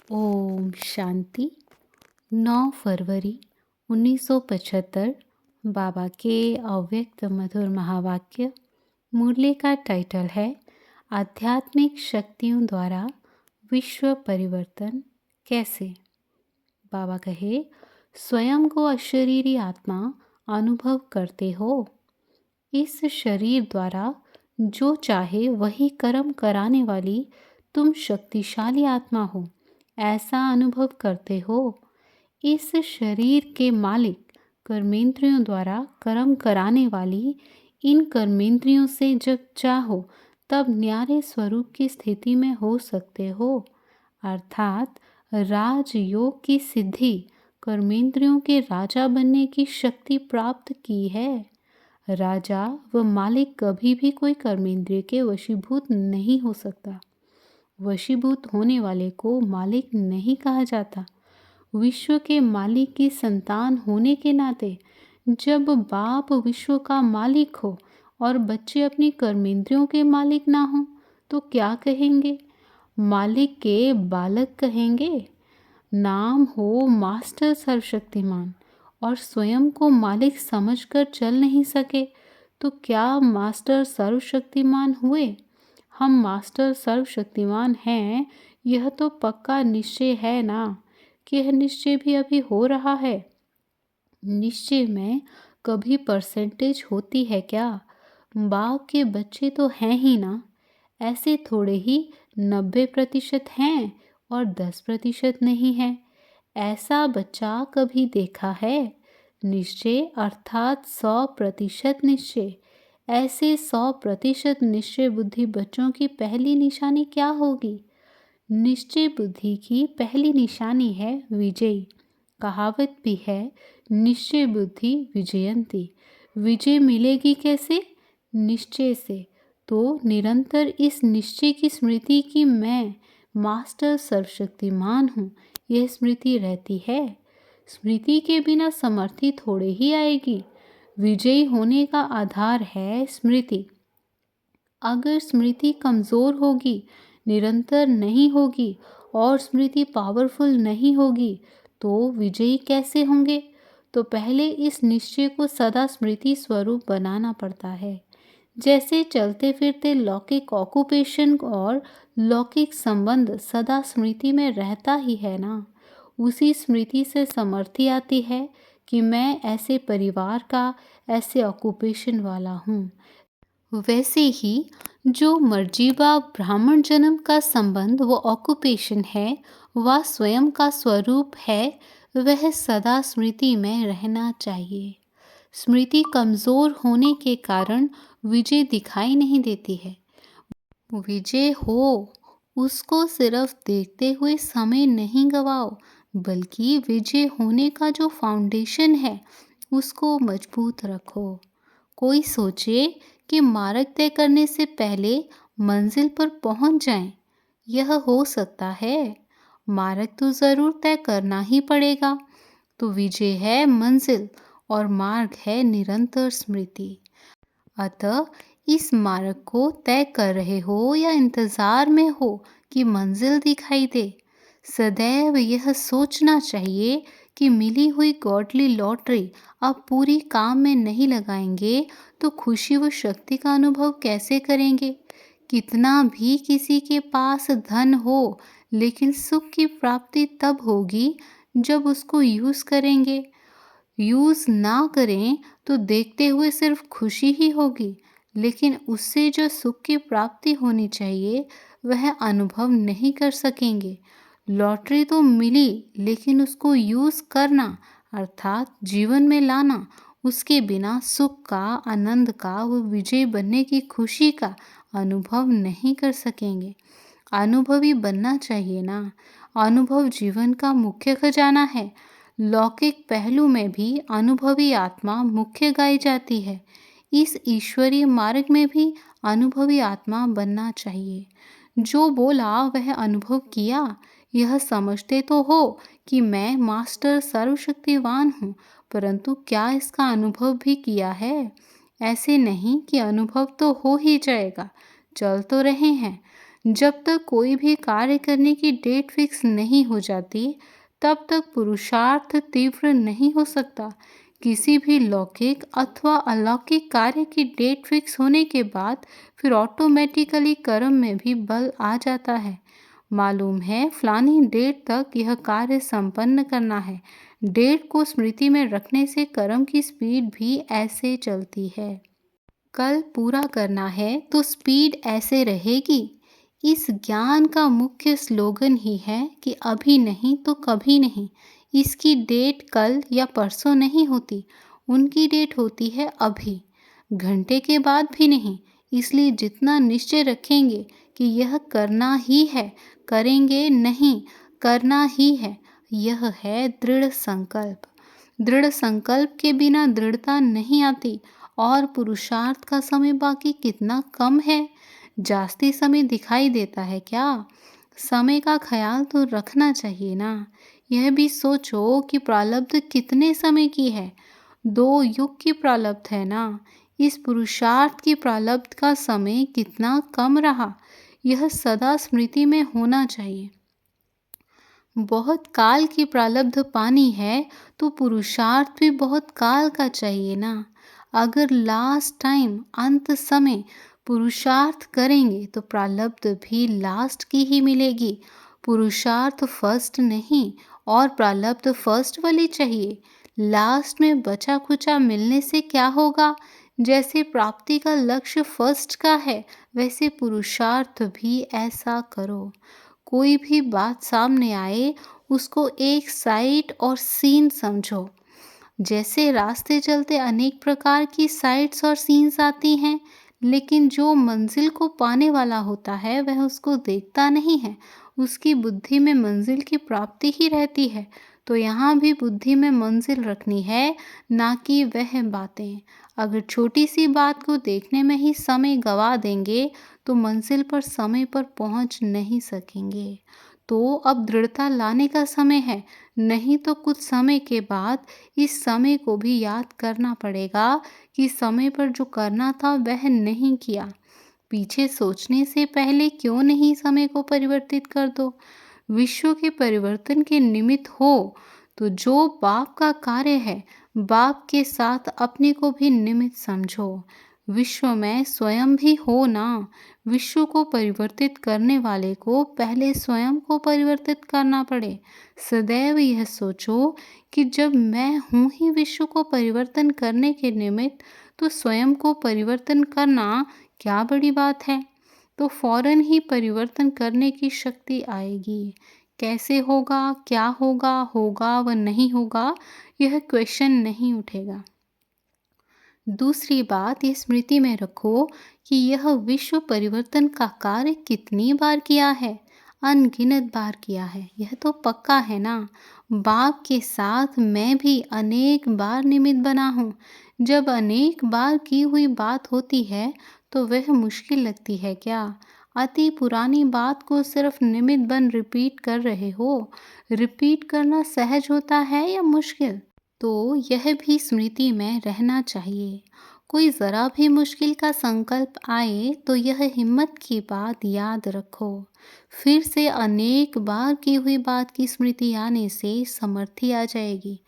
ओम शांति। 9 फरवरी 1975 बाबा के अव्यक्त मधुर महावाक्य। मुरली का टाइटल है आध्यात्मिक शक्तियों द्वारा विश्व परिवर्तन कैसे। बाबा कहे, स्वयं को अशरीरी आत्मा अनुभव करते हो। इस शरीर द्वारा जो चाहे वही कर्म कराने वाली तुम शक्तिशाली आत्मा हो, ऐसा अनुभव करते हो। इस शरीर के मालिक कर्मेंद्रियों द्वारा कर्म कराने वाली इन कर्मेंद्रियों से जब चाहो तब न्यारे स्वरूप की स्थिति में हो सकते हो। अर्थात राजयोग की सिद्धि कर्मेंद्रियों के राजा बनने की शक्ति प्राप्त की है। राजा व मालिक कभी भी कोई कर्मेंद्रिय के वशीभूत नहीं हो सकता। वशीभूत होने वाले को मालिक नहीं कहा जाता। विश्व के मालिक की संतान होने के नाते जब बाप विश्व का मालिक हो और बच्चे अपनी कर्मेंद्रियों के मालिक ना हो तो क्या कहेंगे? मालिक के बालक कहेंगे। नाम हो मास्टर सर्वशक्तिमान और स्वयं को मालिक समझकर चल नहीं सके तो क्या मास्टर सर्वशक्तिमान हुए? हम मास्टर सर्वशक्तिमान हैं, यह तो पक्का निश्चय है ना कि यह निश्चय भी अभी हो रहा है। निश्चय में कभी परसेंटेज होती है क्या? बाप के बच्चे तो हैं ही ना। ऐसे थोड़े ही 90% हैं और 10% नहीं है। ऐसा बच्चा कभी देखा है? निश्चय अर्थात 100% निश्चय। ऐसे 100% निश्चय बुद्धि बच्चों की पहली निशानी क्या होगी? निश्चय बुद्धि की पहली निशानी है विजयी। कहावत भी है, निश्चय बुद्धि विजयंती। विजय मिलेगी कैसे? निश्चय से। तो निरंतर इस निश्चय की स्मृति कि मैं मास्टर सर्वशक्तिमान हूँ, यह स्मृति रहती है। स्मृति के बिना समर्थी थोड़े ही आएगी। विजयी होने का आधार है स्मृति। अगर स्मृति कमज़ोर होगी, निरंतर नहीं होगी और स्मृति पावरफुल नहीं होगी तो विजयी कैसे होंगे? तो पहले इस निश्चय को सदा स्मृति स्वरूप बनाना पड़ता है। जैसे चलते फिरते लौकिक ऑक्यूपेशन और लौकिक संबंध सदा स्मृति में रहता ही है ना। उसी स्मृति से समर्थी आती है कि मैं ऐसे परिवार का, ऐसे ऑक्यूपेशन वाला हूँ। वैसे ही जो मर्जीवा ब्राह्मण जन्म का संबंध वो ऑक्यूपेशन है, वह स्वयं का स्वरूप है, वह सदा स्मृति में रहना चाहिए। स्मृति कमज़ोर होने के कारण विजय दिखाई नहीं देती है। विजय हो, उसको सिर्फ देखते हुए समय नहीं गवाओ, बल्कि विजय होने का जो फाउंडेशन है उसको मजबूत रखो। कोई सोचे कि मार्ग तय करने से पहले मंजिल पर पहुंच जाएं, यह हो सकता है? मार्ग तो ज़रूर तय करना ही पड़ेगा। तो विजय है मंजिल और मार्ग है निरंतर स्मृति। अतः इस मार्ग को तय कर रहे हो या इंतज़ार में हो कि मंजिल दिखाई दे, सदैव यह सोचना चाहिए कि मिली हुई गॉडली लॉटरी अब पूरी काम में नहीं लगाएंगे तो खुशी व शक्ति का अनुभव कैसे करेंगे? कितना भी किसी के पास धन हो, लेकिन सुख की प्राप्ति तब होगी जब उसको यूज़ करेंगे। यूज़ ना करें तो देखते हुए सिर्फ खुशी ही होगी, लेकिन उससे जो सुख की प्राप्ति होनी चाहिए वह अनुभव नहीं कर सकेंगे। लॉटरी तो मिली, लेकिन उसको यूज़ करना अर्थात जीवन में लाना, उसके बिना सुख का, आनंद का व विजय बनने की खुशी का अनुभव नहीं कर सकेंगे। अनुभवी बनना चाहिए ना। अनुभव जीवन का मुख्य खजाना है। लौकिक पहलू में भी अनुभवी आत्मा मुख्य गाई जाती है। इस ईश्वरीय मार्ग में भी अनुभवी आत्मा बनना चाहिए। जो बोला वह अनुभव किया। यह समझते तो हो कि मैं मास्टर सर्वशक्तिवान हूँ, परंतु क्या इसका अनुभव भी किया है? ऐसे नहीं कि अनुभव तो हो ही जाएगा, चल तो रहे हैं। जब तक कोई भी कार्य करने की डेट फिक्स नहीं हो जाती, तब तक पुरुषार्थ तीव्र नहीं हो सकता। किसी भी लौकिक अथवा अलौकिक कार्य की डेट फिक्स होने के बाद फिर ऑटोमेटिकली कर्म में भी बल आ जाता है। मालूम है फलानी डेट तक यह कार्य संपन्न करना है। डेट को स्मृति में रखने से कर्म की स्पीड भी ऐसे चलती है। कल पूरा करना है तो स्पीड ऐसे रहेगी। इस ज्ञान का मुख्य स्लोगन ही है कि अभी नहीं तो कभी नहीं। इसकी डेट कल या परसों नहीं होती, उनकी डेट होती है अभी, घंटे के बाद भी नहीं। इसलिए जितना निश्चय रखेंगे कि यह करना ही है, करेंगे नहीं, करना ही है, यह है दृढ़ संकल्प। दृढ़ संकल्प के बिना दृढ़ता नहीं आती। और पुरुषार्थ का समय बाकी कितना कम है, जास्ती समय दिखाई देता है क्या? समय का ख्याल तो रखना चाहिए ना। यह भी सोचो कि प्रारब्ध कितने समय की है। 2 युग की प्रारब्ध है ना। इस पुरुषार्थ की प्रारब्ध का समय कितना कम रहा, यह सदा स्मृति में होना चाहिए। बहुत काल की प्रारब्ध पानी है तो पुरुषार्थ भी बहुत काल का चाहिए ना। अगर लास्ट टाइम अंत समय पुरुषार्थ करेंगे तो प्रारब्ध भी लास्ट की ही मिलेगी। पुरुषार्थ फर्स्ट नहीं और प्रारब्ध फर्स्ट वाली चाहिए। लास्ट में बचा खुचा मिलने से क्या होगा? जैसे प्राप्ति का लक्ष्य फर्स्ट का है, वैसे पुरुषार्थ भी ऐसा करो। कोई भी बात सामने आए, उसको एक साइट और सीन समझो। जैसे रास्ते चलते अनेक प्रकार की साइट्स और सीन्स आती हैं, लेकिन जो मंजिल को पाने वाला होता है वह उसको देखता नहीं है। उसकी बुद्धि में मंजिल की प्राप्ति ही रहती है। तो यहाँ भी बुद्धि में मंजिल रखनी है, ना कि वह बातें। अगर छोटी सी बात को देखने में ही समय गवा देंगे तो मंजिल पर समय पर पहुँच नहीं सकेंगे। तो अब दृढ़ता लाने का समय है, नहीं तो कुछ समय के बाद इस समय को भी याद करना पड़ेगा कि समय पर जो करना था वह नहीं किया। पीछे सोचने से पहले क्यों नहीं समय को परिवर्तित कर दो। विश्व के परिवर्तन के निमित्त हो तो जो बाप का कार्य है, बाप के साथ अपने को भी निमित्त समझो। विश्व में स्वयं भी हो ना। विश्व को परिवर्तित करने वाले को पहले स्वयं को परिवर्तित करना पड़े। सदैव यह सोचो कि जब मैं हूँ ही विश्व को परिवर्तन करने के निमित्त, तो स्वयं को परिवर्तन करना क्या बड़ी बात है। तो फौरन ही परिवर्तन करने की शक्ति आएगी। कैसे होगा, क्या होगा, होगा व नहीं होगा, यह क्वेश्चन नहीं उठेगा। दूसरी बात ये स्मृति में रखो कि यह विश्व परिवर्तन का कार्य कितनी बार किया है। अनगिनत बार किया है, यह तो पक्का है ना। बाप के साथ मैं भी अनेक बार निमित्त बना हूँ। जब अनेक बार की हुई बात होती है तो वह मुश्किल लगती है क्या? अति पुरानी बात को सिर्फ निमित्त बन रिपीट कर रहे हो। रिपीट करना सहज होता है या मुश्किल? तो यह भी स्मृति में रहना चाहिए। कोई ज़रा भी मुश्किल का संकल्प आए तो यह हिम्मत की बात याद रखो। फिर से अनेक बार की हुई बात की स्मृति आने से समर्थी आ जाएगी।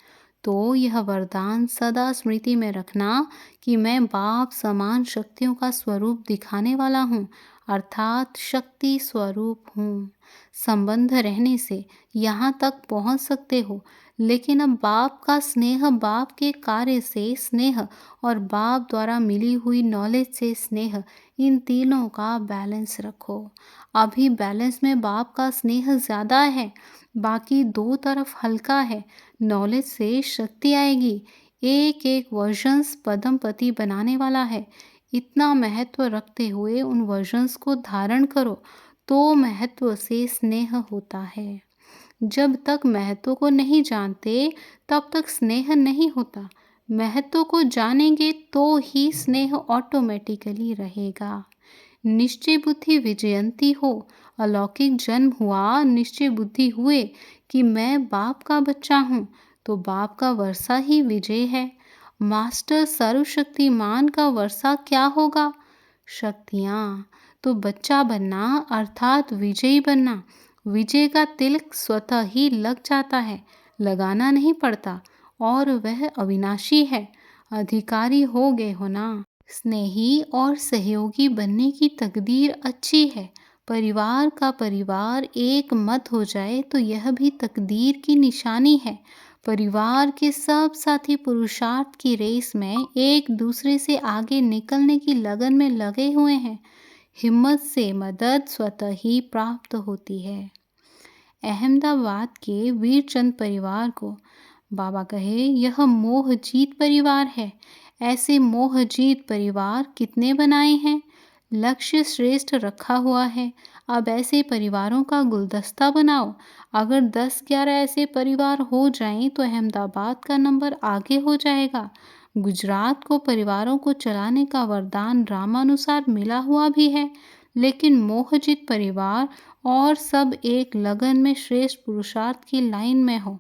तो यह वरदान सदा स्मृति में रखना कि मैं बाप समान शक्तियों का स्वरूप दिखाने वाला हूँ, अर्थात शक्ति स्वरूप हूँ। संबंध रहने से यहाँ तक पहुँच सकते हो, लेकिन अब बाप का स्नेह, बाप के कार्य से स्नेह और बाप द्वारा मिली हुई नॉलेज से स्नेह, इन तीनों का बैलेंस रखो। अभी बैलेंस में बाप का स्नेह ज़्यादा है, बाकी दो तरफ हल्का है। नॉलेज से शक्ति आएगी। एक एक वर्जन्स पदमपति बनाने वाला है। इतना महत्व रखते हुए उन वर्जन्स को धारण करो, तो महत्व से स्नेह होता है। जब तक महत्व को नहीं जानते तब तक स्नेह नहीं होता। महत्व को जानेंगे तो ही स्नेह ऑटोमेटिकली रहेगा। निश्चय बुद्धि विजयंती हो। अलौकिक जन्म हुआ, निश्चय बुद्धि हुए कि मैं बाप का बच्चा हूँ, तो बाप का वर्षा ही विजय है। मास्टर सर्वशक्तिमान का वर्षा क्या होगा? शक्तियाँ। तो बच्चा बनना अर्थात विजयी बनना। विजय का तिलक स्वतः ही लग जाता है, लगाना नहीं पड़ता, और वह अविनाशी है। अधिकारी हो गए हो ना। स्नेही और सहयोगी बनने की तकदीर अच्छी है। परिवार का परिवार एक मत हो जाए तो यह भी तकदीर की निशानी है। परिवार के सब साथी पुरुषार्थ की रेस में एक दूसरे से आगे निकलने की लगन में लगे हुए हैं। हिम्मत से मदद स्वतः ही प्राप्त होती है। अहमदाबाद के वीरचंद परिवार को बाबा कहे, यह मोहजीत परिवार है। ऐसे मोहजीत परिवार कितने बनाए हैं। लक्ष्य श्रेष्ठ रखा हुआ है। अब ऐसे परिवारों का गुलदस्ता बनाओ। अगर 10-11 ऐसे परिवार हो जाएं तो अहमदाबाद का नंबर आगे हो जाएगा। गुजरात को परिवारों को चलाने का वरदान रामानुसार मिला हुआ भी है, लेकिन मोहजित परिवार और सब एक लगन में श्रेष्ठ पुरुषार्थ की लाइन में हो,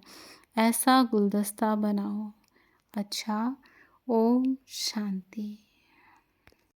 ऐसा गुलदस्ता बनाओ। अच्छा, ओम शांति।